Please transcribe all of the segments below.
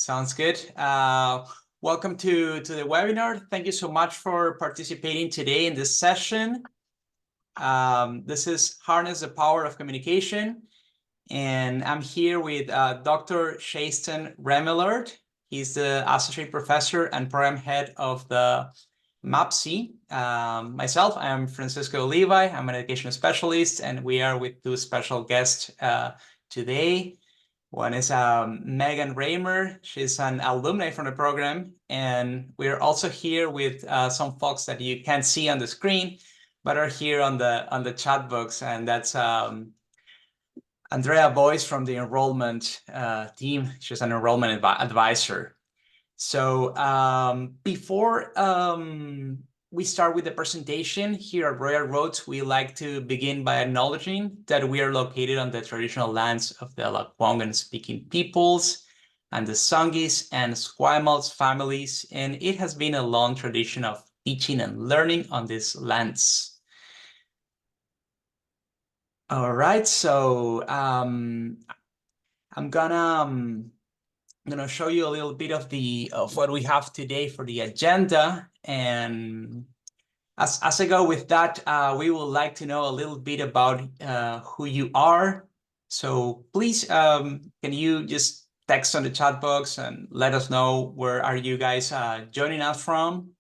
Sounds good. Welcome to the webinar. Thank you so much for participating today in this session. This is Harness the Power of Communication. And I'm here with Dr. Chaseten Remillard. He's the Associate Professor and Program Head of the MAPC. Myself, I'm Francisco Levi. I'm an education specialist, and we are with two special guests today. One is Megan Raymer. She's an alumni from the program. And we're also here with some folks that you can't see on the screen, but are here on the chat box. And that's Andrea Boyce from the enrollment team. She's an enrollment advisor. So before we start with the presentation here at Royal Roads, we like to begin by acknowledging that we are located on the traditional lands of the Lekwungen-speaking peoples and the Songhees and Esquimalt families, and it has been a long tradition of teaching and learning on these lands. All right, so I'm gonna show you a little bit of what we have today for the agenda, and as I go with that, we would like to know a little bit about who you are. So please, can you just text on the chat box and let us know where are you guys joining us from?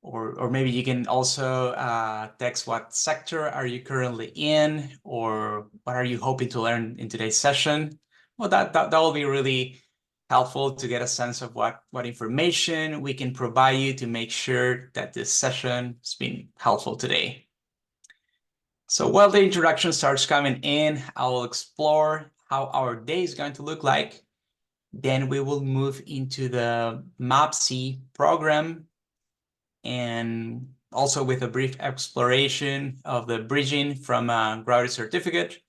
Or maybe you can also text what sector are you currently in, or what are you hoping to learn in today's session. Well, that will be really helpful to get a sense of what information we can provide you to make sure that this session has been helpful today. So while the introduction starts coming in, I will explore how our day is going to look like. Then we will move into the MAPC program, and also with a brief exploration of the bridging from a graduate certificate,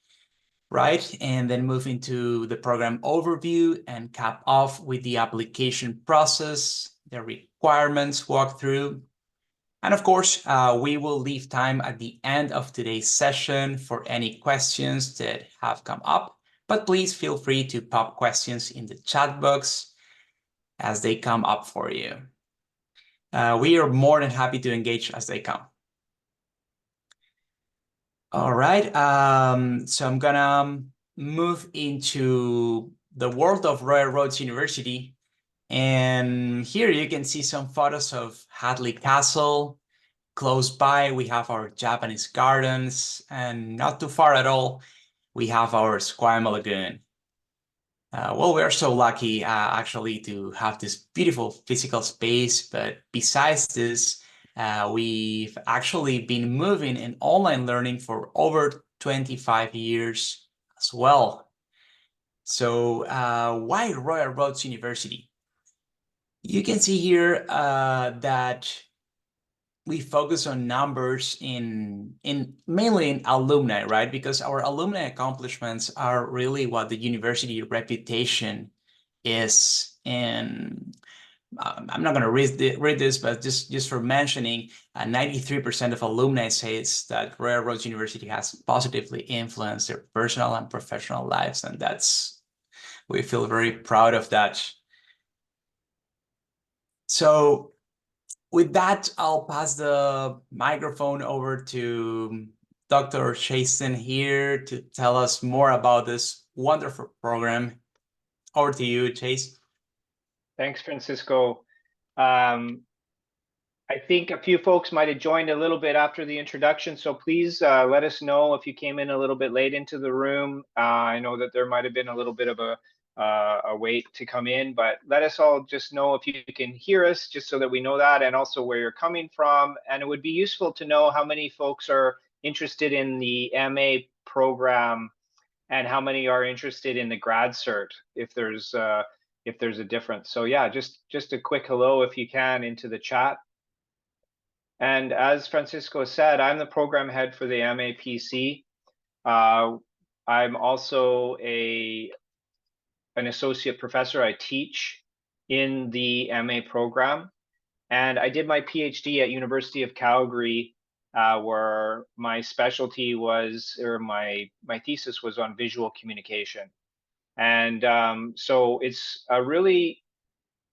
right? And then move into the program overview and cap off with the application process, the requirements walkthrough. And of course, we will leave time at the end of today's session for any questions that have come up, but please feel free to pop questions in the chat box as they come up for you. We are more than happy to engage as they come. All right, so I'm gonna move into the world of Royal Roads University. And here you can see some photos of Hadley Castle. Close by, we have our Japanese gardens, and not too far at all, we have our Esquimalt Lagoon. Well, we are so lucky actually to have this beautiful physical space, but besides this, we've actually been moving in online learning for over 25 years as well. So why Royal Roads University? You can see here that we focus on numbers mainly in alumni, right? Because our alumni accomplishments are really what the university reputation is. And I'm not going to read this, but just for mentioning, 93% of alumni says that Royal Roads University has positively influenced their personal and professional lives, and we feel very proud of that. So with that, I'll pass the microphone over to Dr. Chaseten here to tell us more about this wonderful program. Over to you, Chase. Thanks, Francisco. I think a few folks might have joined a little bit after the introduction, so please let us know if you came in a little bit late into the room. I know that there might have been a little bit of a wait to come in, but let us all just know if you can hear us, just so that we know that, and also where you're coming from. And it would be useful to know how many folks are interested in the MA program and how many are interested in the grad cert, if there's a difference. So yeah, just a quick hello if you can into the chat. And as Francisco said, I'm the program head for the MAPC. I'm also an associate professor. I teach in the MA program, and I did my PhD at University of Calgary, where my specialty was, or my thesis was on visual communication. And so it's a really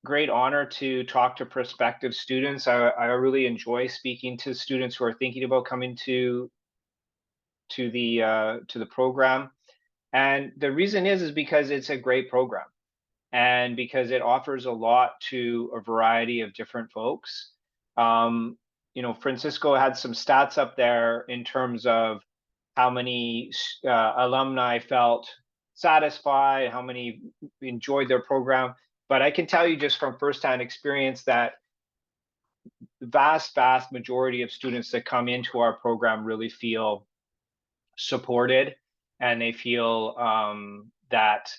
great honor to talk to prospective students. I really enjoy speaking to students who are thinking about coming to the program. And the reason is because it's a great program, and because it offers a lot to a variety of different folks. You know, Francisco had some stats up there in terms of how many alumni felt satisfied, how many enjoyed their program. But I can tell you just from firsthand experience that the vast majority of students that come into our program really feel supported, and they feel that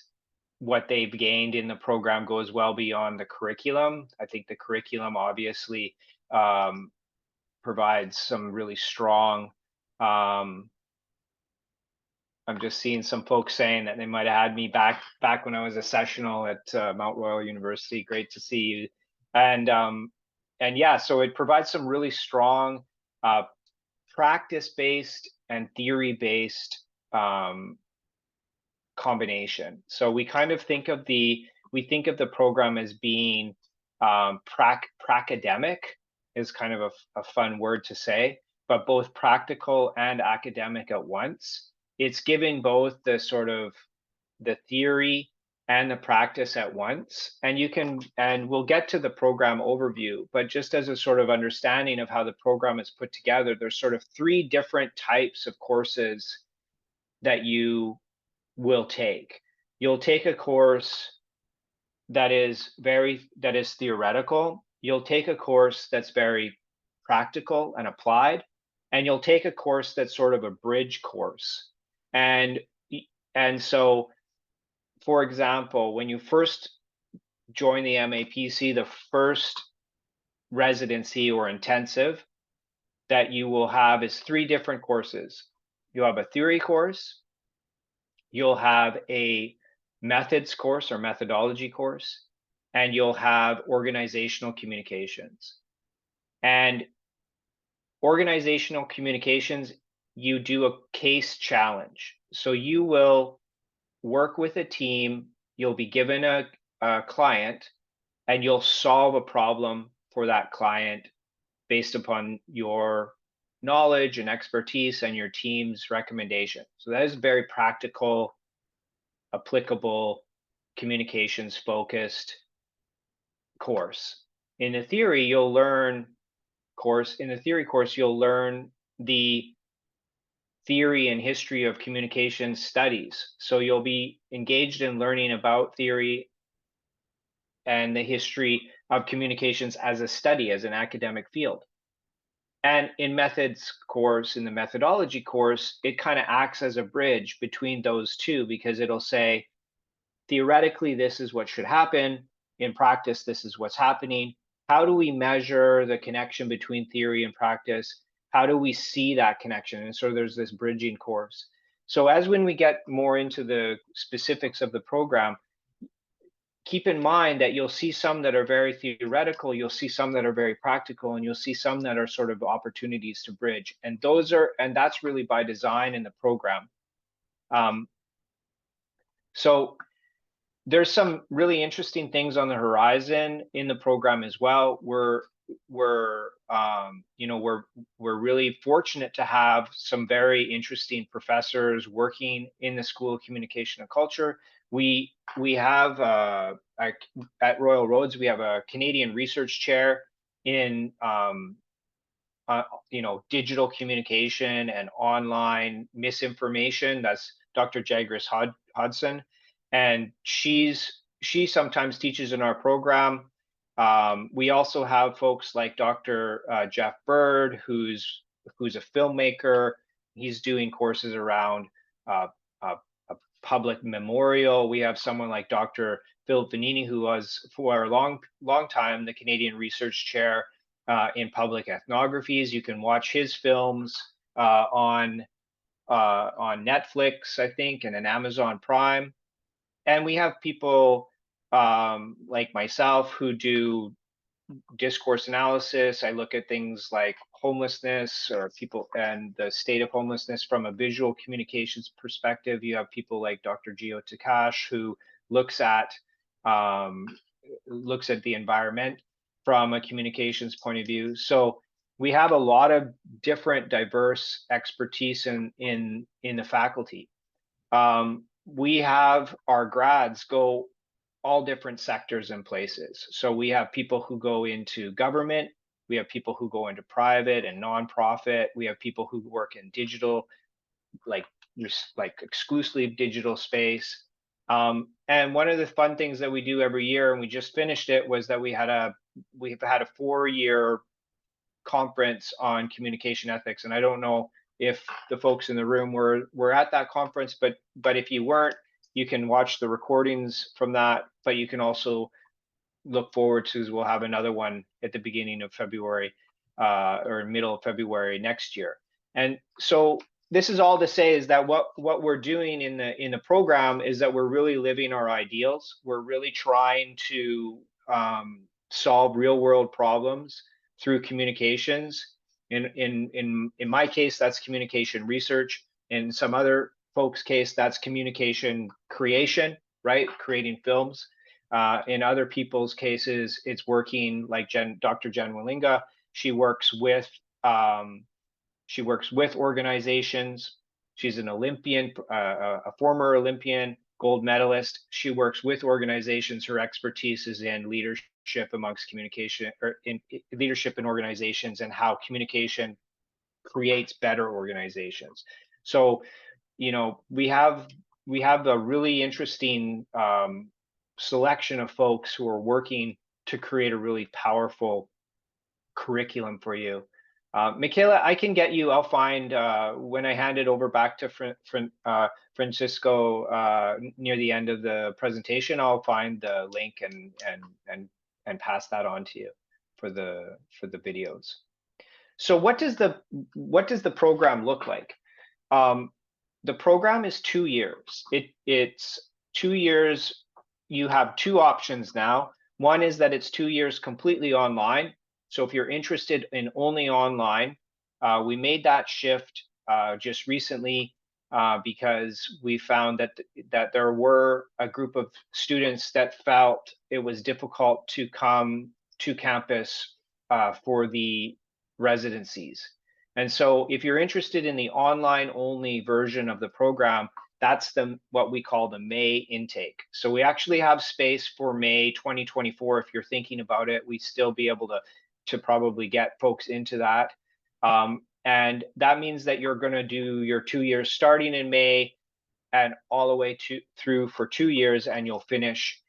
what they've gained in the program goes well beyond the curriculum. I think the curriculum obviously provides some really strong, I'm just seeing some folks saying that they might have had me back when I was a sessional at Mount Royal University. Great to see you. And yeah, so it provides some really strong practice-based and theory-based combination. So we kind of think of the program as being pracademic is kind of a fun word to say, but both practical and academic at once. It's giving both the sort of the theory and the practice at once. And we'll get to the program overview, but just as a sort of understanding of how the program is put together, there's sort of 3 different types of courses that you will take. You'll take a course that is theoretical. You'll take a course that's very practical and applied, and you'll take a course that's sort of a bridge course. And so, for example, when you first join the MAPC, the first residency or intensive that you will have is 3 different courses. You'll have a theory course, you'll have a methods course or methodology course, and you'll have organizational communications. And organizational communications, you do a case challenge. So you will work with a team, you'll be given a client, and you'll solve a problem for that client based upon your knowledge and expertise and your team's recommendation. So that is a very practical, applicable, communications focused course. In the theory course, you'll learn the theory and history of communication studies. So you'll be engaged in learning about theory and the history of communications as a study, as an academic field. And in methods course, in the methodology course, it kind of acts as a bridge between those two, because it'll say, theoretically, this is what should happen. In practice, this is what's happening. How do we measure the connection between theory and practice? How do we see that connection? And so there's this bridging course. So as when we get more into the specifics of the program, keep in mind that you'll see some that are very theoretical, you'll see some that are very practical, and you'll see some that are sort of opportunities to bridge. And that's really by design in the program. So there's some really interesting things on the horizon in the program as well. We're really fortunate to have some very interesting professors working in the School of Communication and Culture. We have at Royal Roads, we have a Canadian research chair in digital communication and online misinformation. That's Dr. Jagris Hodson, and she sometimes teaches in our program. We also have folks like Dr. Jeff Bird, who's a filmmaker. He's doing courses around a public memorial. We have someone like Dr. Philip Vanini, who was for a long time the Canadian Research Chair in public ethnographies. You can watch his films on Netflix, I think, and on Amazon Prime. And we have people like myself who do discourse analysis. I look at things like homelessness or people and the state of homelessness from a visual communications perspective. You have people like Dr. Gio Takash, who looks at the environment from a communications point of view. So we have a lot of different diverse expertise in the faculty. We have our grads go all different sectors and places. So we have people who go into government, we have people who go into private and nonprofit, we have people who work in digital, like exclusively digital space. And one of the fun things that we do every year, and we just finished it, was that we've had a 4-year conference on communication ethics. And I don't know if the folks in the room were at that conference, but if you weren't, you can watch the recordings from that, but you can also look forward to, we'll have another one at the beginning of February or middle of February next year. And so this is all to say is that what we're doing in the program is that we're really living our ideals. We're really trying to solve real world problems through communications. In my case, that's communication research. In some other folks' case, that's communication creation, right? Creating films. In other people's cases, it's working like Dr. Jen Walinga. She works with organizations. She's an Olympian, a former Olympian, gold medalist. She works with organizations. Her expertise is in leadership amongst communication, or in leadership in organizations, and how communication creates better organizations. So, you know, we have a really interesting selection of folks who are working to create a really powerful curriculum for you. Michaela, I can get you, I'll find, when I hand it over back to Francisco near the end of the presentation, I'll find the link and pass that on to you for the videos. So what does the program look like? The program is 2 years. It's 2 years. You have two options now. One is that it's 2 years completely online. So if you're interested in only online, we made that shift just recently because we found that there were a group of students that felt it was difficult to come to campus for the residencies. And so if you're interested in the online only version of the program, that's what we call the May intake. So we actually have space for May 2024. If you're thinking about it, we'd still be able to probably get folks into that. And that means that you're going to do your 2 years starting in May and all the way through for 2 years, and you'll finish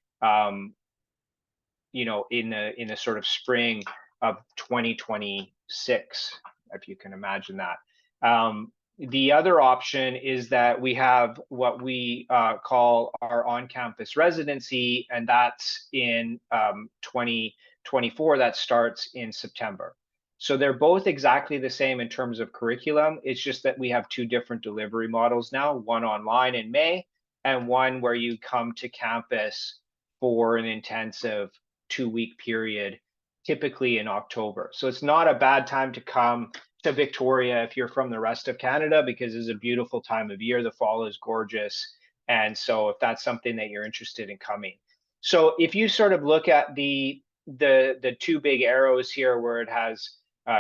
you know, in the sort of spring of 2026, if you can imagine that. The other option is that we have what we call our on-campus residency, and that's in 2024. That starts in September. So they're both exactly the same in terms of curriculum. It's just that we have two different delivery models now, one online in May and one where you come to campus for an intensive 2-week period, typically in October. So it's not a bad time to come to Victoria if you're from the rest of Canada, because it's a beautiful time of year. The fall is gorgeous. And so if that's something that you're interested in coming. So if you sort of look at the two big arrows here where it has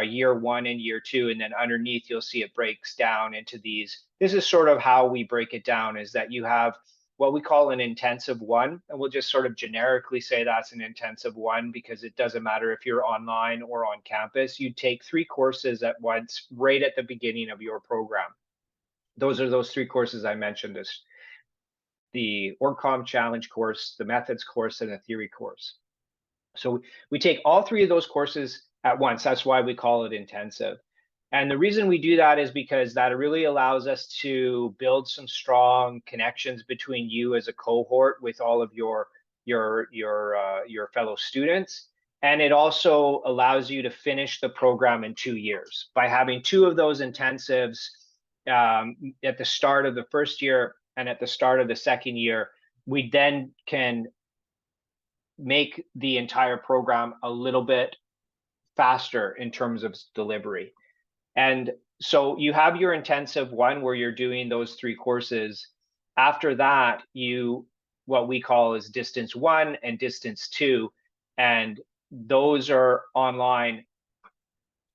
year 1 and year 2, and then underneath you'll see it breaks down into these. This is sort of how we break it down, is that you have what we call an intensive 1, and we'll just sort of generically say that's an intensive 1 because it doesn't matter if you're online or on campus. You take 3 courses at once right at the beginning of your program. Those are those 3 courses I mentioned, as the OrgComm Challenge course, the Methods course, and the Theory course. So we take all 3 of those courses at once. That's why we call it intensive. And the reason we do that is because that really allows us to build some strong connections between you as a cohort with all of your fellow students. And it also allows you to finish the program in 2 years by having 2 of those intensives at the start of the first year and at the start of the second year. We then can make the entire program a little bit faster in terms of delivery. And so you have your intensive one where you're doing those 3 courses. After that, what we call is distance 1 and distance 2, and those are online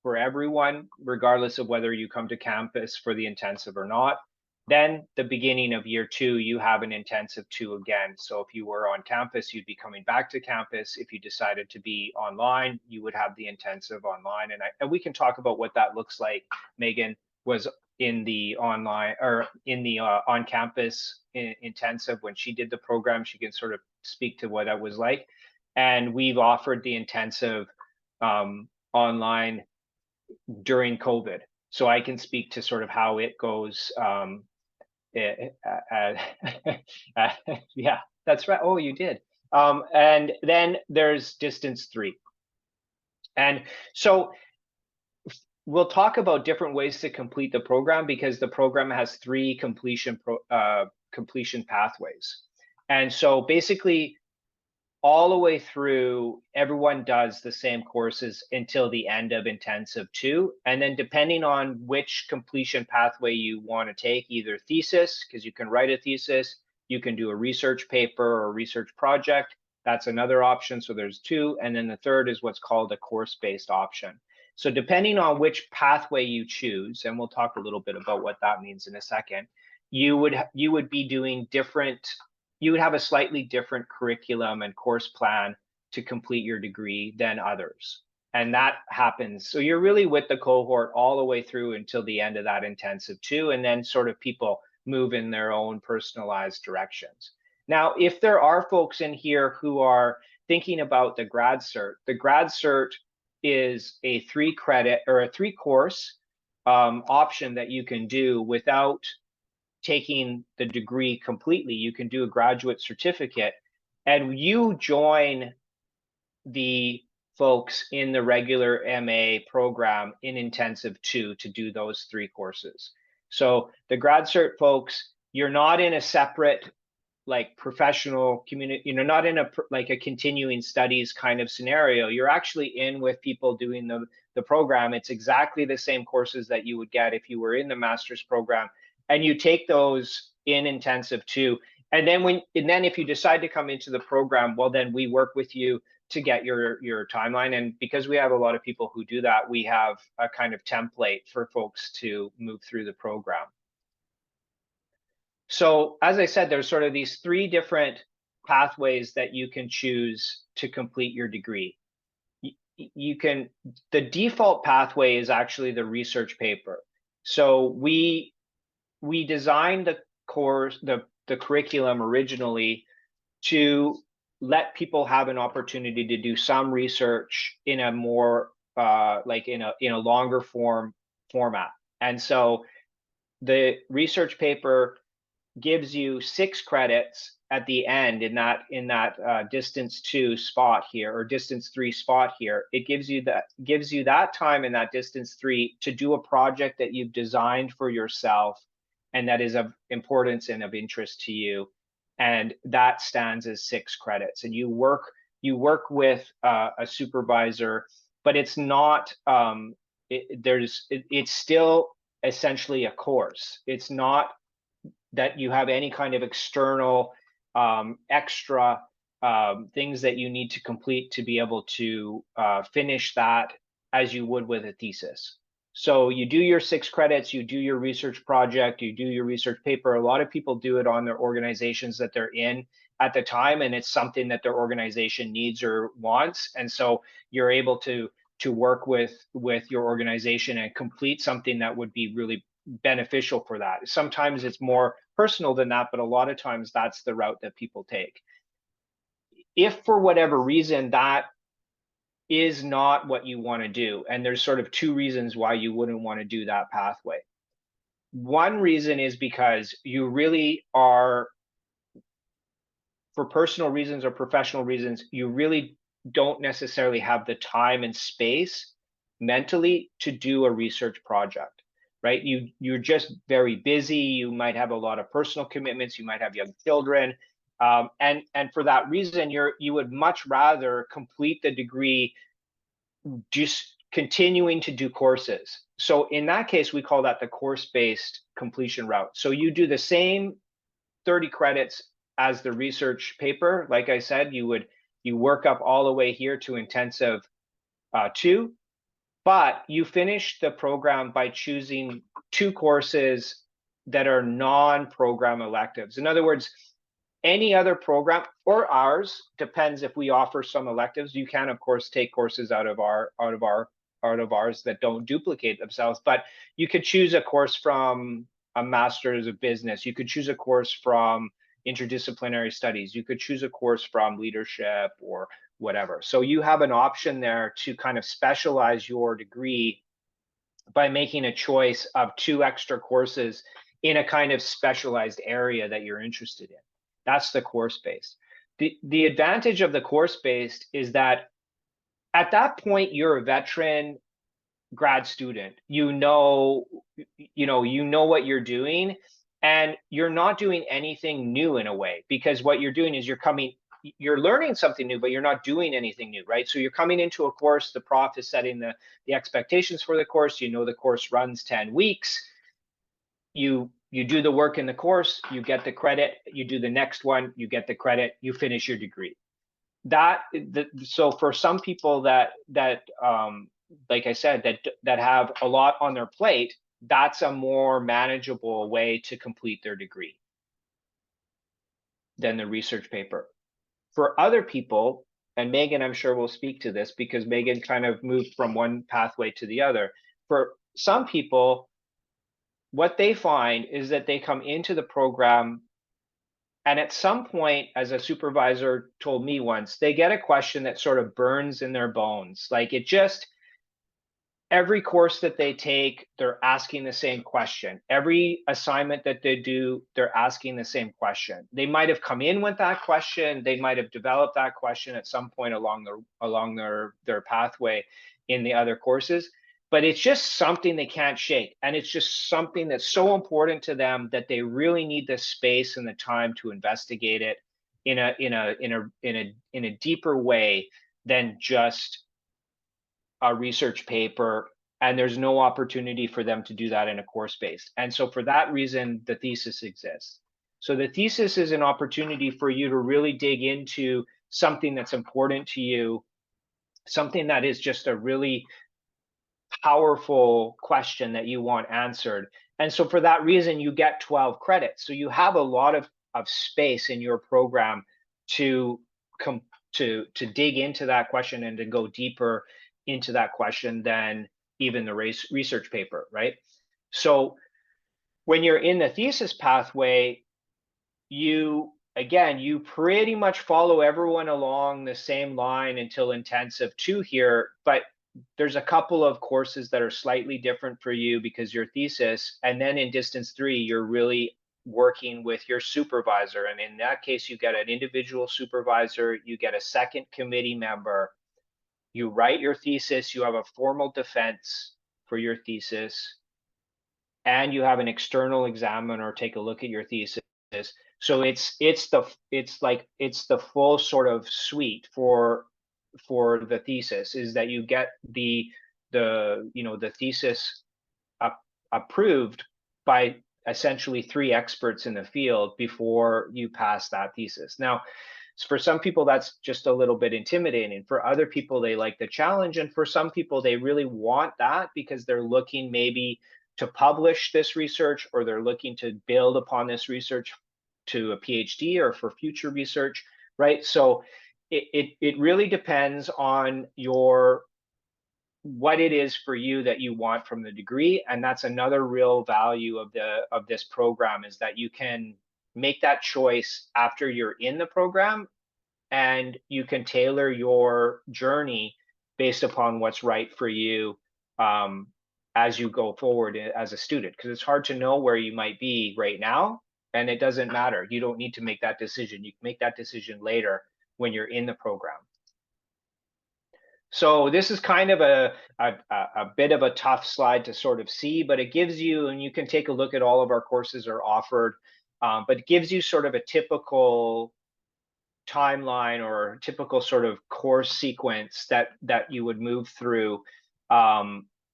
for everyone, regardless of whether you come to campus for the intensive or not. Then the beginning of year 2, you have an intensive 2 again. So if you were on campus, you'd be coming back to campus. If you decided to be online, you would have the intensive online. And we can talk about what that looks like. Megan was in the online or in the on-campus intensive when she did the program. She can sort of speak to what that was like. And we've offered the intensive online during COVID. So I can speak to sort of how it goes. Yeah, that's right. Oh, you did. And then there's distance 3. And so we'll talk about different ways to complete the program because the program has 3 completion pathways. And so basically, all the way through, everyone does the same courses until the end of intensive 2. And then depending on which completion pathway you want to take, either thesis, because you can write a thesis, you can do a research paper or a research project. That's another option. So there's 2. And then the third is what's called a course-based option. So depending on which pathway you choose, and we'll talk a little bit about what that means in a second, you would be doing different. You would have a slightly different curriculum and course plan to complete your degree than others. And that happens. So you're really with the cohort all the way through until the end of that intensive 2, and then sort of people move in their own personalized directions. Now, if there are folks in here who are thinking about the grad cert is a 3-credit or a 3-course option that you can do without taking the degree completely. You can do a graduate certificate, and you join the folks in the regular MA program in intensive 2 to do those 3 courses. So the grad cert folks, you're not in a separate like professional community, you're not in a continuing studies kind of scenario. You're actually in with people doing the program. It's exactly the same courses that you would get if you were in the master's program. And you take those in intensive 2. And then if you decide to come into the program, well, then we work with you to get your timeline. And because we have a lot of people who do that, we have a kind of template for folks to move through the program. So as I said, there's sort of these 3 different pathways that you can choose to complete your degree. The default pathway is actually the research paper. So we designed the course, the curriculum originally to let people have an opportunity to do some research in a more like in a longer format. And so the research paper gives you 6 credits at the end in that distance 2 spot here, or distance 3 spot here. It gives you that time in that distance 3 to do a project that you've designed for yourself and that is of importance and of interest to you, and that stands as 6 credits. And you work with a supervisor, but it's not it's still essentially a course. It's not that you have any kind of external extra things that you need to complete to be able to finish that as you would with a thesis. So you do your 6 credits, you do your research project, you do your research paper. A lot of people do it on their organizations that they're in at the time, and it's something that their organization needs or wants. And so you're able to work with your organization and complete something that would be really beneficial for that. Sometimes it's more personal than that, but a lot of times that's the route that people take. If for whatever reason that is not what you want to do, and there's sort of 2 reasons why you wouldn't want to do that pathway. One reason is because you really are, for personal reasons or professional reasons, you really don't necessarily have the time and space mentally to do a research project, right? You're just very busy. You might have a lot of personal commitments. You might have young children. And for that reason, you would much rather complete the degree just continuing to do courses. So in that case, we call that the course-based completion route. So you do the same 30 credits as the research paper. Like I said, you work up all the way here to intensive 2, but you finish the program by choosing 2 courses that are non-program electives. In other words, any other program, or ours, depends if we offer some electives. You can, of course, take courses out of ours that don't duplicate themselves, but you could choose a course from a master's of business. You could choose a course from interdisciplinary studies. You could choose a course from leadership or whatever. So you have an option there to kind of specialize your degree by making a choice of 2 extra courses in a kind of specialized area that you're interested in. That's the course-based. The advantage of the course-based is that at that point, you're a veteran grad student. You know what you're doing, and you're not doing anything new in a way, because what you're doing is you're learning something new, but you're not doing anything new, right? So you're coming into a course, the prof is setting the expectations for the course. You know the course runs 10 weeks. You do the work in the course, you get the credit. You do the next one, you get the credit, you finish your degree. So for some people that like I said, that have a lot on their plate, that's a more manageable way to complete their degree than the research paper. For other people, and Megan, I'm sure will speak to this because Megan kind of moved from one pathway to the other. For some people, what they find is that they come into the program, and at some point, as a supervisor told me once, they get a question that sort of burns in their bones. Like every course that they take, they're asking the same question. Every assignment that they do, they're asking the same question. They might have come in with that question. They might have developed that question at some point along their pathway in the other courses. But it's just something they can't shake. And it's just something that's so important to them that they really need the space and the time to investigate it in a deeper way than just a research paper, and there's no opportunity for them to do that in a course based. And so for that reason, the thesis exists. So the thesis is an opportunity for you to really dig into something that's important to you, something that is just a really powerful question that you want answered. And so for that reason, you get 12 credits. So you have a lot of space in your program to dig into that question and to go deeper into that question than even the research paper, right? So when you're in the thesis pathway, you pretty much follow everyone along the same line until intensive 2 here, but there's a couple of courses that are slightly different for you because your thesis, and then in distance 3, you're really working with your supervisor. And in that case, you get an individual supervisor, you get a second committee member, you write your thesis, you have a formal defense for your thesis, and you have an external examiner take a look at your thesis. So it's the full sort of suite for the thesis, is that you get the thesis approved by essentially 3 experts in the field before you pass that thesis. Now, for some people, that's just a little bit intimidating. For other people, they like the challenge. And for some people, they really want that because they're looking maybe to publish this research, or they're looking to build upon this research to a PhD or for future research, right? So it really depends on what it is for you that you want from the degree. And that's another real value of this program, is that you can make that choice after you're in the program, and you can tailor your journey based upon what's right for you as you go forward as a student, because it's hard to know where you might be right now, and it doesn't matter. You don't need to make that decision. You can make that decision later when you're in the program. So this is kind of a bit of a tough slide to sort of see, but it gives you, and you can take a look at all of our courses are offered, but it gives you sort of a typical timeline or typical sort of course sequence that you would move through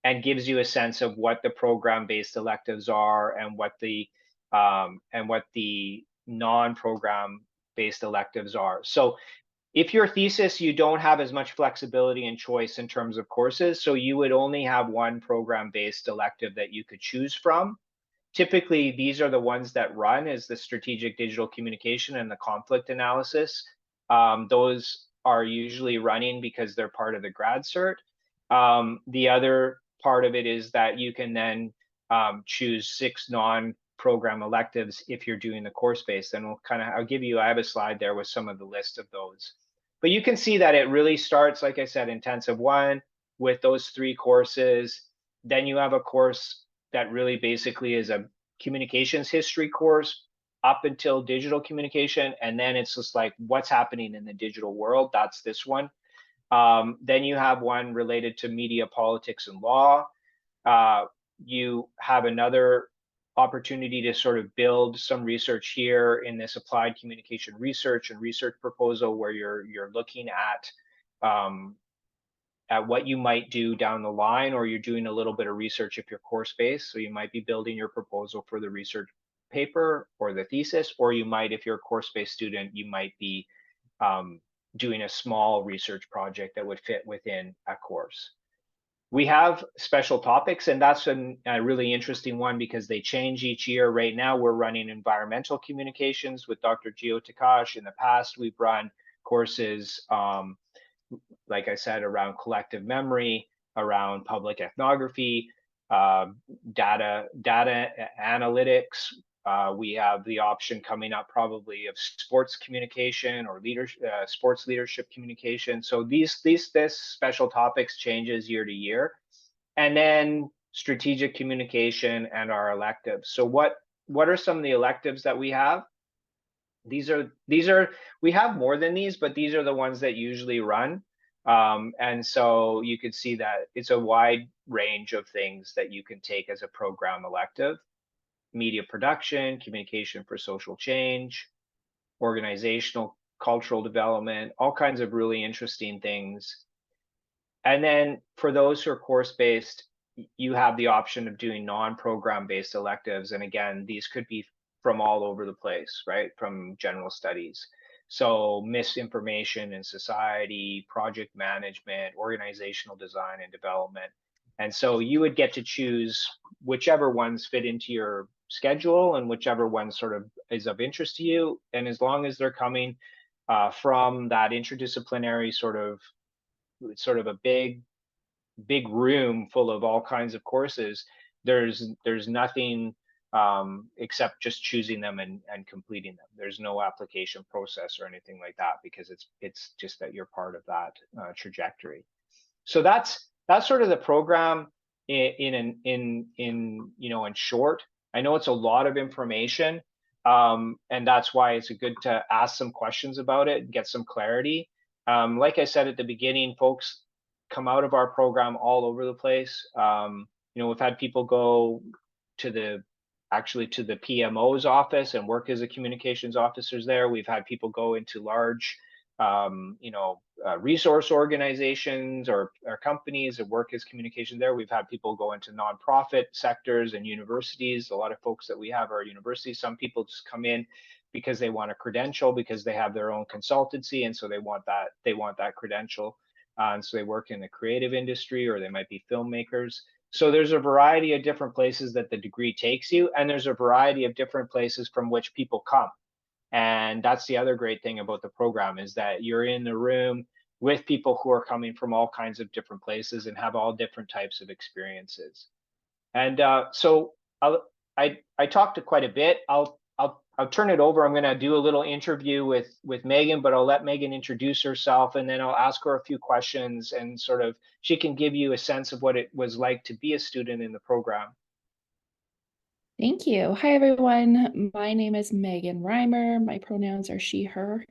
and gives you a sense of what the program-based electives are and what the non-program based electives are. So if your thesis, you don't have as much flexibility and choice in terms of courses, so you would only have one program-based elective that you could choose from. Typically, these are the ones that run as the strategic digital communication and the conflict analysis. Those are usually running because they're part of the grad cert. The other part of it is that you can then choose 6 non-program electives if you're doing the course base. And I have a slide there with some of the list of those. But you can see that it really starts, like I said, intensive 1 with those 3 courses. Then you have a course that really basically is a communications history course up until digital communication. And then it's just like what's happening in the digital world. That's this one. Then you have one related to media, politics, and law. You have another opportunity to sort of build some research here in this applied communication research and research proposal, where you're looking at what you might do down the line, or you're doing a little bit of research if you're course based. So you might be building your proposal for the research paper or the thesis, or you might, if you're a course based student, you might be doing a small research project that would fit within a course. We have special topics, and that's a really interesting one because they change each year. Right now, we're running environmental communications with Dr. Gio Takash. In the past, we've run courses, like I said, around collective memory, around public ethnography, data analytics. We have the option coming up probably of sports communication or sports leadership communication. So this special topics changes year to year. And then strategic communication and our electives. So what are some of the electives that we have? We have more than these, but these are the ones that usually run. And so you could see that it's a wide range of things that you can take as a program elective: media production, communication for social change, organizational cultural development, all kinds of really interesting things. And then for those who are course-based, you have the option of doing non-program based electives. And again, these could be from all over the place, right? From general studies. So misinformation in society, project management, organizational design and development. And so you would get to choose whichever ones fit into your schedule and whichever one sort of is of interest to you. And as long as they're coming from that interdisciplinary sort of a big room full of all kinds of courses, there's nothing except just choosing them and completing them. There's no application process or anything like that, because it's just that you're part of that trajectory. So that's sort of the program in short. I know it's a lot of information, and that's why it's good to ask some questions about it and get some clarity. Like I said at the beginning, folks come out of our program all over the place. We've had people go to the PMO's office and work as a communications officers there. We've had people go into large, resource organizations or companies that work as communication there. We've had people go into nonprofit sectors and universities. A lot of folks that we have are universities. Some people just come in because they want a credential, because they have their own consultancy, and so they want that credential. And so they work in the creative industry, or they might be filmmakers. So there's a variety of different places that the degree takes you, and there's a variety of different places from which people come. And that's the other great thing about the program, is that you're in the room with people who are coming from all kinds of different places and have all different types of experiences. And so I talked quite a bit. I'll turn it over. I'm going to do a little interview with Megan, but I'll let Megan introduce herself, and then I'll ask her a few questions, and sort of she can give you a sense of what it was like to be a student in the program. Thank you. Hi, everyone. My name is Megan Reimer. My pronouns are she, her.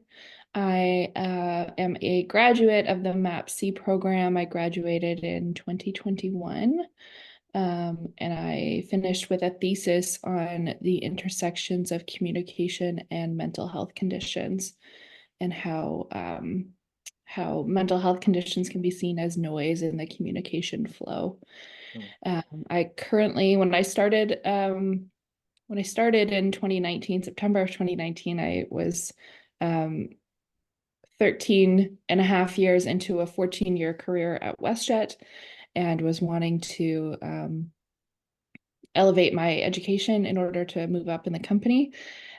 I am a graduate of the MAPC program. I graduated in 2021. And I finished with a thesis on the intersections of communication and mental health conditions, and how how mental health conditions can be seen as noise in the communication flow. I currently, when I started in 2019, September of 2019, I was 13 and a half years into a 14-year career at WestJet, and was wanting to elevate my education in order to move up in the company.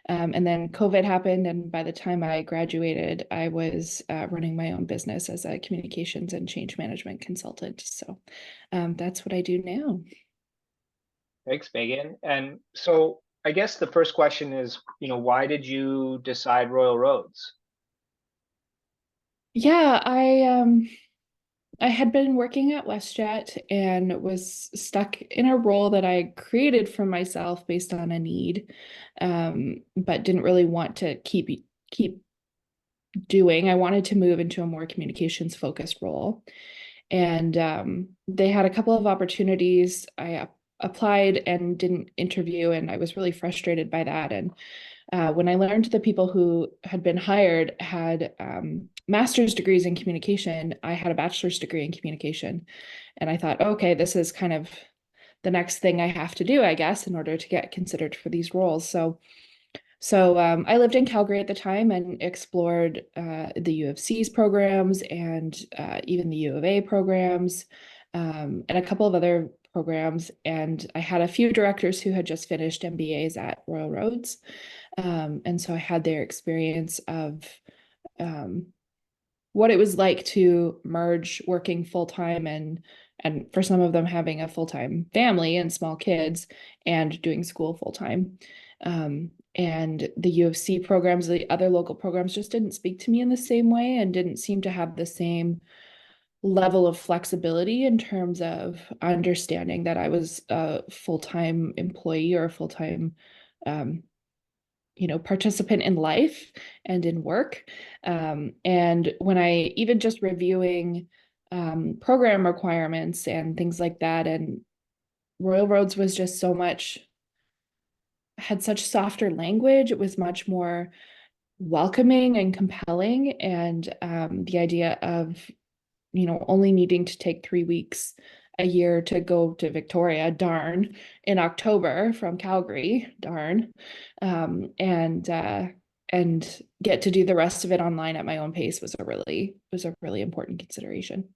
And then COVID happened, and by the time I graduated, I was running my own business as a communications and change management consultant. So that's what I do now. Thanks, Megan. And so I guess the first question is, why did you decide Royal Roads? Yeah, I had been working at WestJet and was stuck in a role that I created for myself based on a need, but didn't really want to keep doing. I wanted to move into a more communications focused role. And they had a couple of opportunities. I applied and didn't interview, and I was really frustrated by that. And when I learned the people who had been hired had master's degrees in communication, I had a bachelor's degree in communication. And I thought, okay, this is kind of the next thing I have to do, I guess, in order to get considered for these roles. So I lived in Calgary at the time and explored the U of C's programs and even the U of A programs, and a couple of other programs. And I had a few directors who had just finished MBAs at Royal Roads. And so I had their experience of what it was like to merge working full-time and for some of them having a full-time family and small kids and doing school full-time. And the U of C programs, the other local programs just didn't speak to me in the same way and didn't seem to have the same level of flexibility in terms of understanding that I was a full-time employee or a full-time participant in life and in work. And when I even just reviewing program requirements and things like that, and Royal Roads was just had such softer language. It was much more welcoming and compelling. And the idea of, only needing to take 3 weeks a year to go to Victoria, darn, in October from Calgary, darn, and get to do the rest of it online at my own pace was a really important consideration.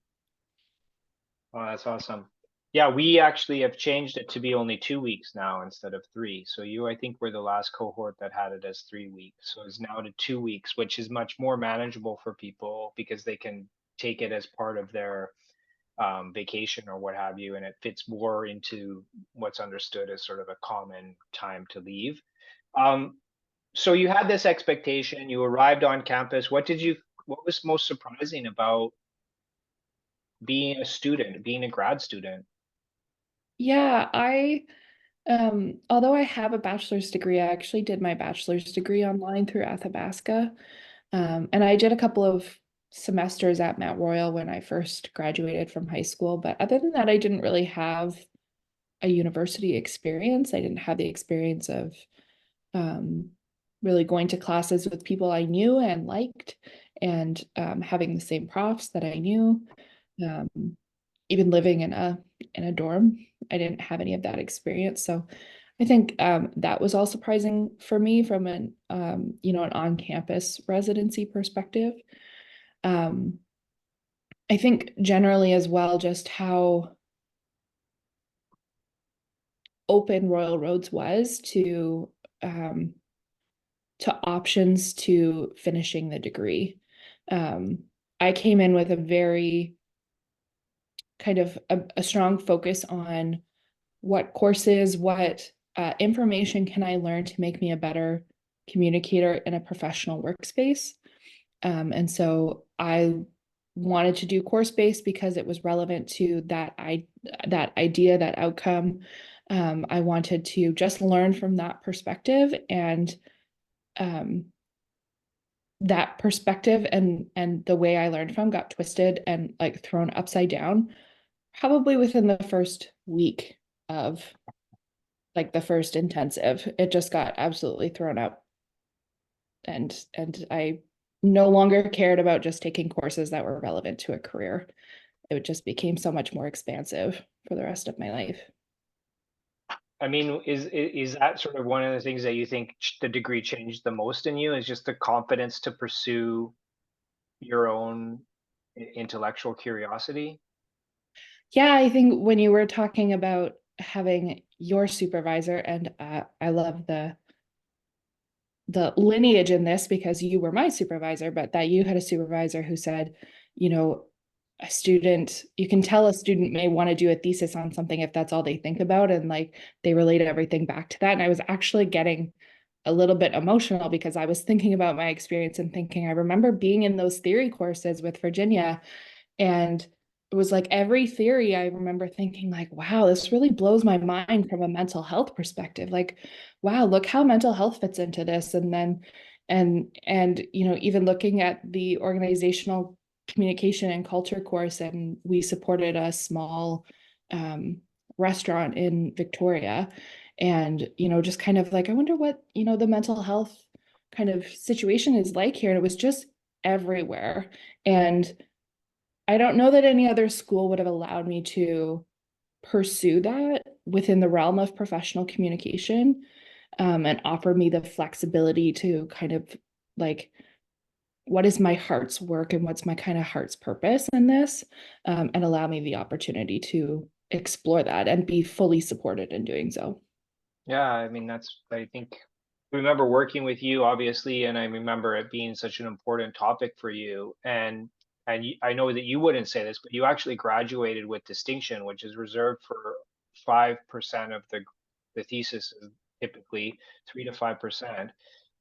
Oh, that's awesome. Yeah, we actually have changed it to be only 2 weeks now instead of 3. So I think we're the last cohort that had it as 3 weeks. So it's now to 2 weeks, which is much more manageable for people because they can take it as part of their vacation or what have you, and it fits more into what's understood as sort of a common time to leave. So you had this expectation, you arrived on campus. What was most surprising about being a student, being a grad student? Yeah, although I have a bachelor's degree, I actually did my bachelor's degree online through Athabasca. And I did a couple of semesters at Mount Royal when I first graduated from high school. But other than that, I didn't really have a university experience. I didn't have the experience of really going to classes with people I knew and liked, and having the same profs that I knew. Even living in a dorm, I didn't have any of that experience. So I think that was all surprising for me from an on-campus residency perspective. I think generally as well, just how open Royal Roads was to options to finishing the degree. I came in with a very kind of a strong focus on what courses, what information can I learn to make me a better communicator in a professional workspace. And so I wanted to do course-based because it was relevant to that idea, that outcome. I wanted to just learn from that perspective, and that perspective and the way I learned from got twisted and like thrown upside down probably within the first week of like the first intensive. It just got absolutely thrown up, and I no longer cared about just taking courses that were relevant to a career. It just became so much more expansive for the rest of my life. I mean, is that sort of one of the things that you think the degree changed the most in you, is just the confidence to pursue your own intellectual curiosity? Yeah, I think when you were talking about having your supervisor, and I love the lineage in this because you were my supervisor, but that you had a supervisor who said, you know, a student, you can tell a student may want to do a thesis on something if that's all they think about, and like they relate everything back to that. And I was actually getting a little bit emotional because I was thinking about my experience and thinking, I remember being in those theory courses with Virginia, and it was like every theory I remember thinking like, wow, this really blows my mind from a mental health perspective. Like, wow, look how mental health fits into this. And then, you know, even looking at the organizational communication and culture course, and we supported a small restaurant in Victoria. And, you know, just kind of like, I wonder what, you know, the mental health kind of situation is like here. And it was just everywhere. And I don't know that any other school would have allowed me to pursue that within the realm of professional communication, and offer me the flexibility to kind of like, what is my heart's work and what's my kind of heart's purpose in this, and allow me the opportunity to explore that and be fully supported in doing so. Yeah, I mean, I think, I remember working with you, obviously, and I remember it being such an important topic for you. I know that you wouldn't say this, but you actually graduated with distinction, which is reserved for 5% of the thesis, typically 3 to 5%.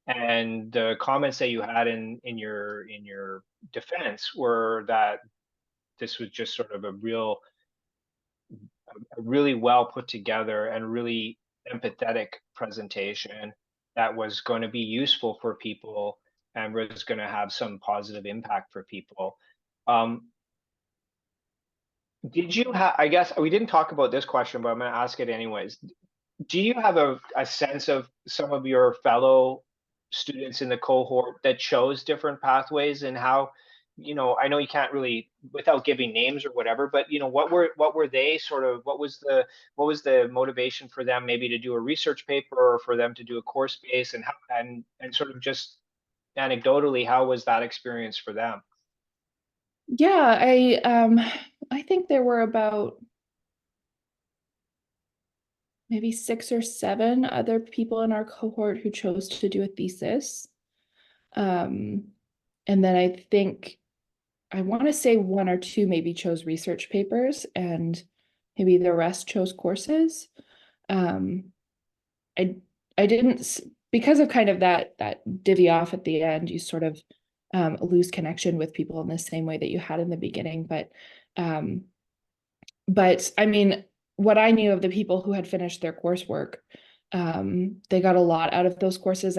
And the comments that you had in your defense were that this was just sort of a really well put together and really empathetic presentation that was going to be useful for people and was going to have some positive impact for people. Um, did you have, I guess we didn't talk about this question, but I'm going to ask it anyways. Do you have a sense of some of your fellow students in the cohort that chose different pathways, and how, I know you can't really, without giving names or whatever, but what were they sort of, what was the motivation for them maybe to do a research paper, or for them to do a course base, and how, and sort of just anecdotally, how was that experience for them? Yeah, I think there were about maybe 6 or 7 other people in our cohort who chose to do a thesis. And then I think, I want to say 1 or 2 maybe chose research papers, and maybe the rest chose courses. Um, I I didn't, because of kind of that divvy off at the end, you sort of lose connection with people in the same way that you had in the beginning. Um, but I mean, what I knew of the people who had finished their coursework, they got a lot out of those courses.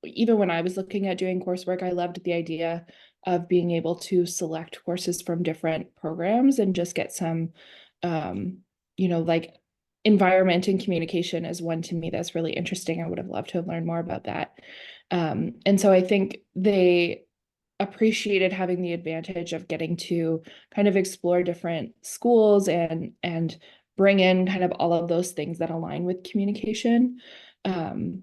Even when I was looking at doing coursework, I loved the idea of being able to select courses from different programs and just get some, like environment and communication is one to me that's really interesting. I would have loved to have learned more about that. And so I think they appreciated having the advantage of getting to kind of explore different schools and bring in kind of all of those things that align with communication. And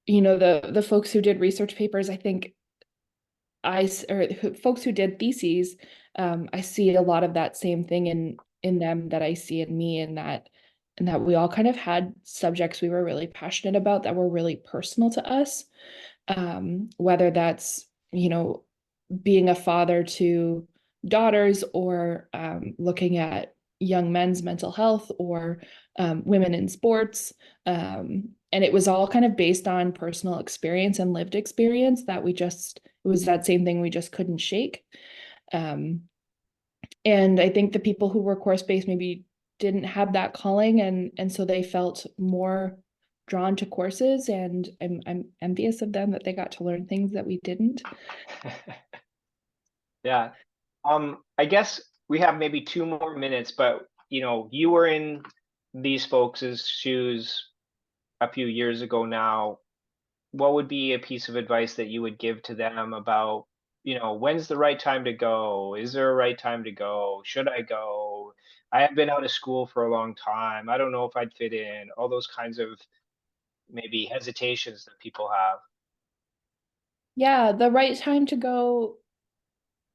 the folks who did research papers, I think folks who did theses, I see a lot of that same thing in them that I see in me, and that we all kind of had subjects we were really passionate about that were really personal to us. Whether that's, being a father to daughters, or looking at young men's mental health, or women in sports. And it was all kind of based on personal experience and lived experience that it was that same thing we just couldn't shake. And I think the people who were course-based maybe didn't have that calling, and so they felt more drawn to courses, and I'm envious of them that they got to learn things that we didn't. Yeah. I guess we have maybe 2 more minutes, but you were in these folks' shoes a few years ago now. what would be a piece of advice that you would give to them about, when's the right time to go? Is there a right time to go? Should I go? I have been out of school for a long time. I don't know if I'd fit in. All those kinds of maybe hesitations that people have. Yeah, the right time to go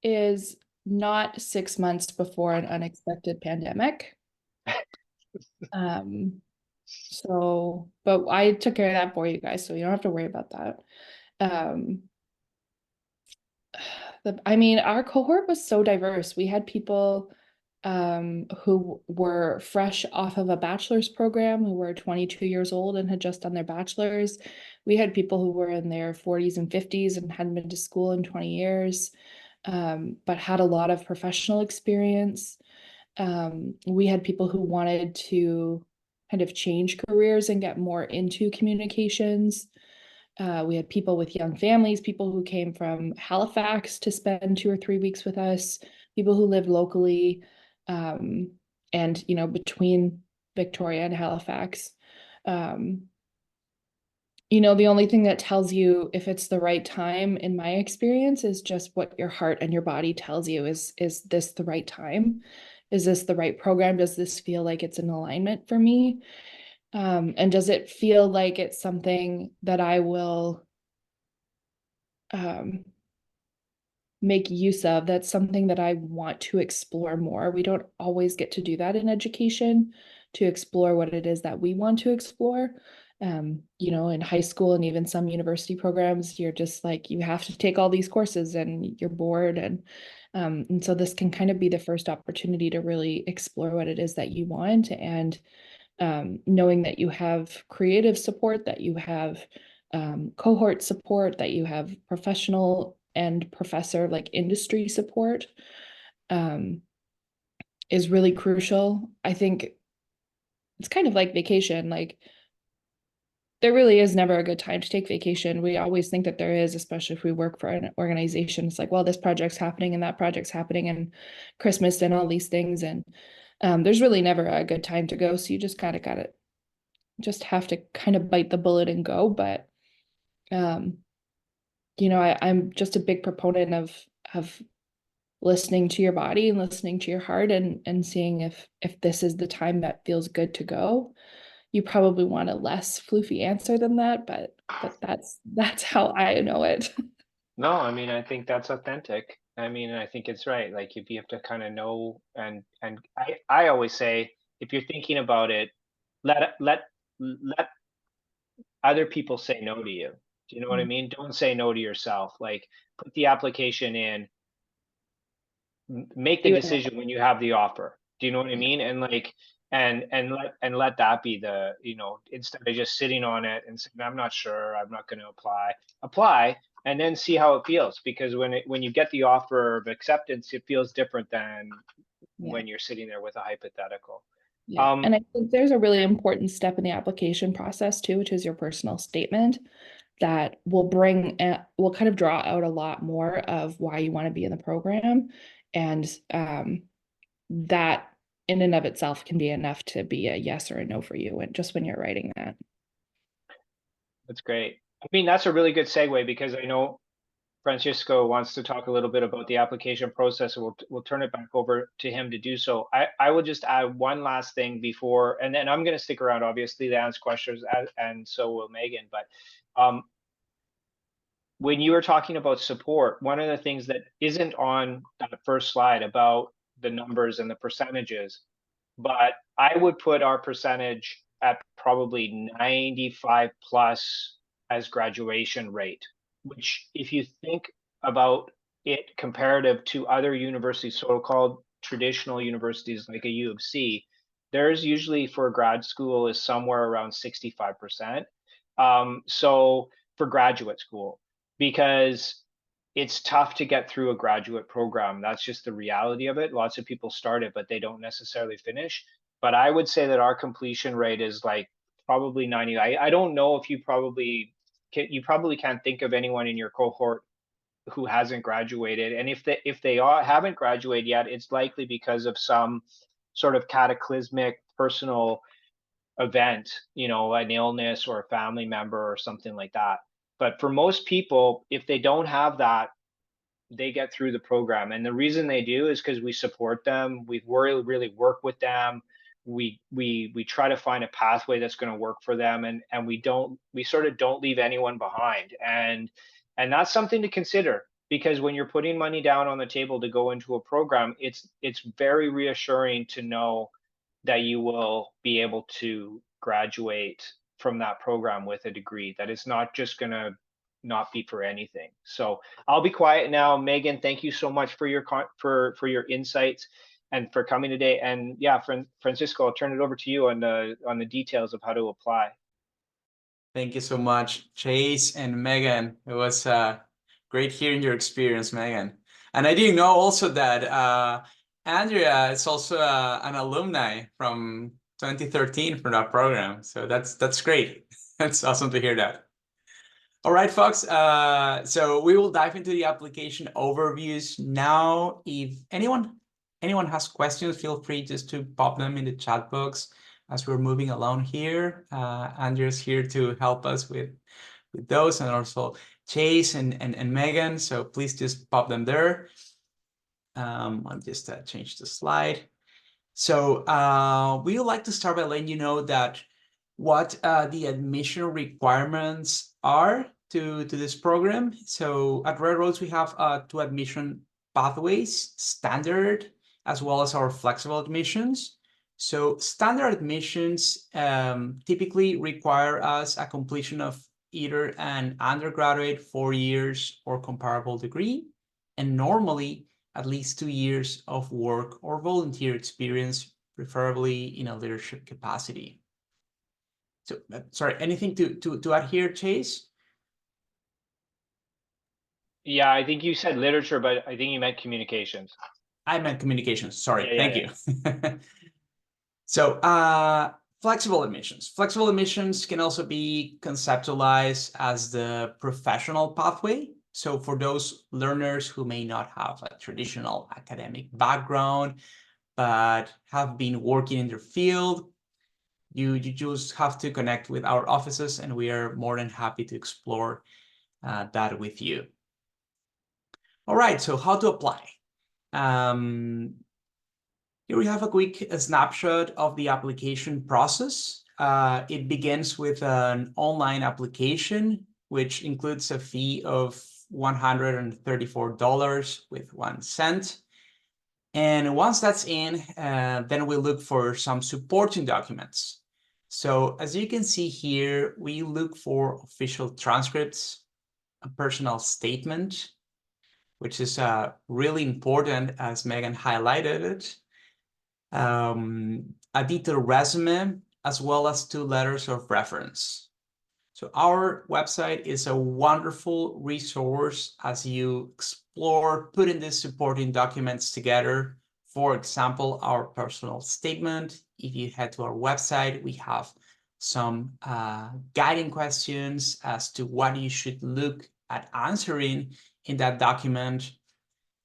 is not 6 months before an unexpected pandemic. But I took care of that for you guys, so you don't have to worry about that. I mean, our cohort was so diverse. We had people who were fresh off of a bachelor's program, who were 22 years old and had just done their bachelor's. We had people who were in their 40s and 50s and hadn't been to school in 20 years, but had a lot of professional experience. We had people who wanted to kind of change careers and get more into communications. We had people with young families, people who came from Halifax to spend 2 or 3 weeks with us, people who lived locally, and between Victoria and Halifax. The only thing that tells you if it's the right time, in my experience, is just what your heart and your body tells you. Is this the right time? Is this the right program? Does this feel like it's in alignment for me? And does it feel like it's something that I will make use of? That's something that I want to explore more. We don't always get to do that in education, to explore what it is that we want to explore. In high school and even some university programs, you're just like, you have to take all these courses and you're bored. And so this can kind of be the first opportunity to really explore what it is that you want. And knowing that you have creative support, that you have cohort support, that you have professional and professor like industry support is really crucial. I think it's kind of like vacation. Like, there really is never a good time to take vacation. We always think that there is, especially if we work for an organization. It's like, well, this project's happening and that project's happening and Christmas and all these things. And there's really never a good time to go. So you just kind of got to just have to kind of bite the bullet and go. But I'm just a big proponent of listening to your body and listening to your heart and seeing if this is the time that feels good to go. You probably want a less floofy answer than that, but that's how I know it. No, I mean, I think that's authentic. I mean, I think it's right. Like, if you have to kind of know, and I always say, if you're thinking about it, let other people say no to you. Do you know what I mean? Don't say no to yourself. Like, put the application in, make the decision when you have the offer. Do you know what I mean? And like, and let that be the, instead of just sitting on it and saying, I'm not sure, I'm not going to apply, and then see how it feels. Because when you get the offer of acceptance, it feels different than when you're sitting there with a hypothetical. Yeah. And I think there's a really important step in the application process too, which is your personal statement, that will kind of draw out a lot more of why you want to be in the program. And that in and of itself can be enough to be a yes or a no for you, and just when you're writing that. That's great. I mean, that's a really good segue, because I know Francisco wants to talk a little bit about the application process, and we'll turn it back over to him to do so. I will just add one last thing before, and then I'm going to stick around, obviously, to answer questions, and so will Megan. But when you were talking about support, one of the things that isn't on that first slide about the numbers and the percentages, but I would put our percentage at probably 95 plus as graduation rate, which, if you think about it comparative to other universities, so-called traditional universities like a U of C, theirs usually for grad school is somewhere around 65%. So for graduate school, because it's tough to get through a graduate program. That's just the reality of it. Lots of people start it, but they don't necessarily finish. But I would say that our completion rate is like probably 90. I don't know if you probably can't think of anyone in your cohort who hasn't graduated. And if they haven't graduated yet, it's likely because of some sort of cataclysmic personal event, an illness or a family member or something like that. But for most people, if they don't have that, they get through the program. And the reason they do is because we support them. We really work with them. We try to find a pathway that's going to work for them, and we sort of don't leave anyone behind. And that's something to consider, because when you're putting money down on the table to go into a program, it's very reassuring to know that you will be able to graduate from that program with a degree, that it's not just going to not be for anything. So I'll be quiet now. Megan, thank you so much for your for your insights and for coming today. And yeah, Francisco, I'll turn it over to you on the details of how to apply. Thank you so much, Chase and Megan. It was great hearing your experience, Megan. And I didn't know also that Andrea is also an alumni from 2013 from that program. So that's great. That's awesome to hear that. All right, folks. So we will dive into the application overviews now. If anyone has questions, feel free just to pop them in the chat box as we're moving along here. Andrea's here to help us with those, and also Chase and Megan. So please just pop them there. I'll just change the slide. So we would like to start by letting you know that what the admission requirements are to this program. So at Red Rose, we have two admission pathways: standard as well as our flexible admissions. So standard admissions typically require us a completion of either an undergraduate 4 years or comparable degree, and normally at least 2 years of work or volunteer experience, preferably in a leadership capacity. So, sorry, anything to add here, Chase? Yeah, I think you said literature, but I think you meant communications. I meant communications. Sorry, Yeah, thank you. So, flexible admissions. Flexible admissions can also be conceptualized as the professional pathway. So for those learners who may not have a traditional academic background, but have been working in their field, you just have to connect with our offices, and we are more than happy to explore that with you. All right, so how to apply? Here we have a quick snapshot of the application process. It begins with an online application, which includes a fee of $134 with 1 cent. And once that's in, then we look for some supporting documents. So as you can see here, we look for official transcripts, a personal statement, which is really important, as Megan highlighted it, a detailed resume, as well as 2 letters of reference. So our website is a wonderful resource as you explore putting these supporting documents together. For example, our personal statement. If you head to our website, we have some guiding questions as to what you should look at answering in that document.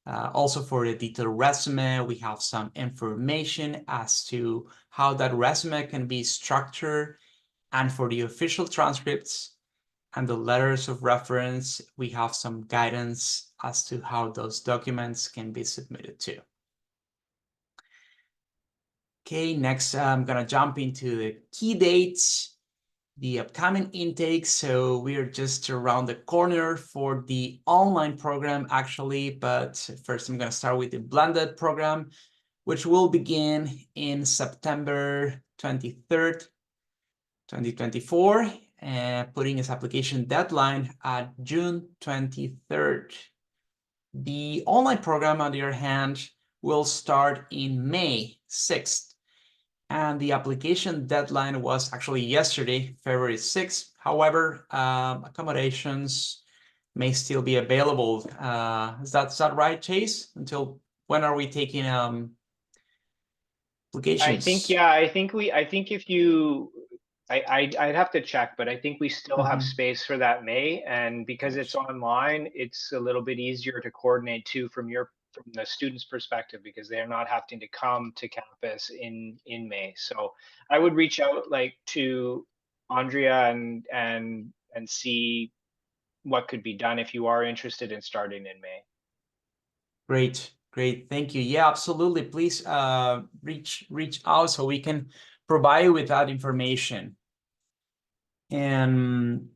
Also for the detailed resume, we have some information as to how that resume can be structured. And for the official transcripts and the letters of reference, we have some guidance as to how those documents can be submitted to. Okay, next I'm gonna jump into the key dates, the upcoming intake. So we are just around the corner for the online program, actually. But first, I'm going to start with the blended program, which will begin in September 23rd, 2024, and putting its application deadline at June 23rd. The online program, on the other hand, will start in May 6th. And the application deadline was actually yesterday, February 6th. However, accommodations may still be available. Is that right, Chase? Until when are we taking applications? I think, yeah, I think if you, I'd have to check, but I think we still have space for that May. And because it's online, it's a little bit easier to coordinate too from the student's perspective, because they're not having to come to campus in May. So I would reach out like to Andrea and see what could be done if you are interested in starting in May. Great, great. Thank you. Yeah, absolutely. Please reach out so we can provide you with that information. And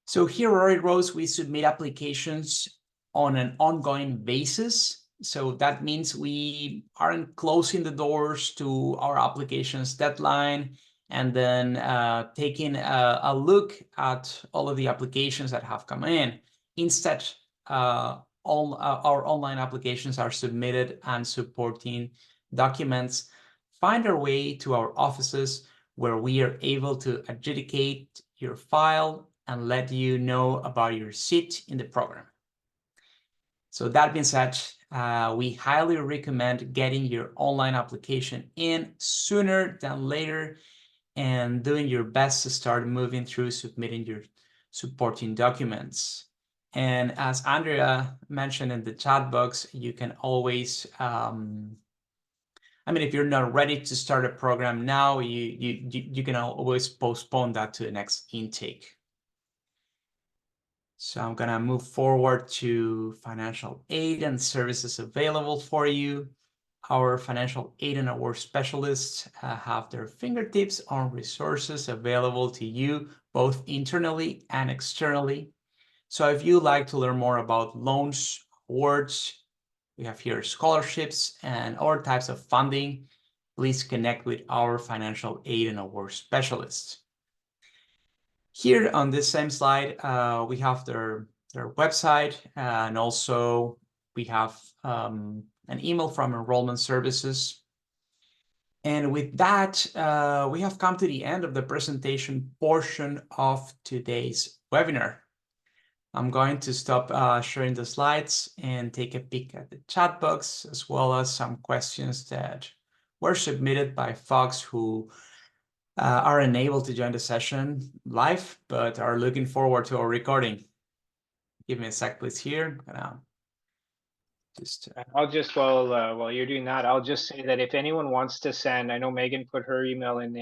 so here, Rory Rose, we submit applications on an ongoing basis. So that means we aren't closing the doors to our applications deadline and then taking a look at all of the applications that have come in. Instead, all our online applications are submitted and supporting documents find their way to our offices where we are able to adjudicate your file and let you know about your seat in the program. So that being said, we highly recommend getting your online application in sooner than later and doing your best to start moving through submitting your supporting documents. And as Andrea mentioned in the chat box, you can always, I mean, if you're not ready to start a program now, you can always postpone that to the next intake. So I'm gonna move forward to financial aid and services available for you. Our financial aid and award specialists have their fingertips on resources available to you, both internally and externally. So if you'd like to learn more about loans, awards, we have here scholarships and other types of funding, please connect with our financial aid and award specialists. Here on this same slide, we have their website, and also we have an email from Enrollment Services. And with that, we have come to the end of the presentation portion of today's webinar. I'm going to stop sharing the slides and take a peek at the chat box, as well as some questions that were submitted by folks who are unable to join the session live, but are looking forward to our recording. Give me a sec, please, here. I'll just, while you're doing that, I'll just say that if anyone wants to send, I know Megan put her email in there.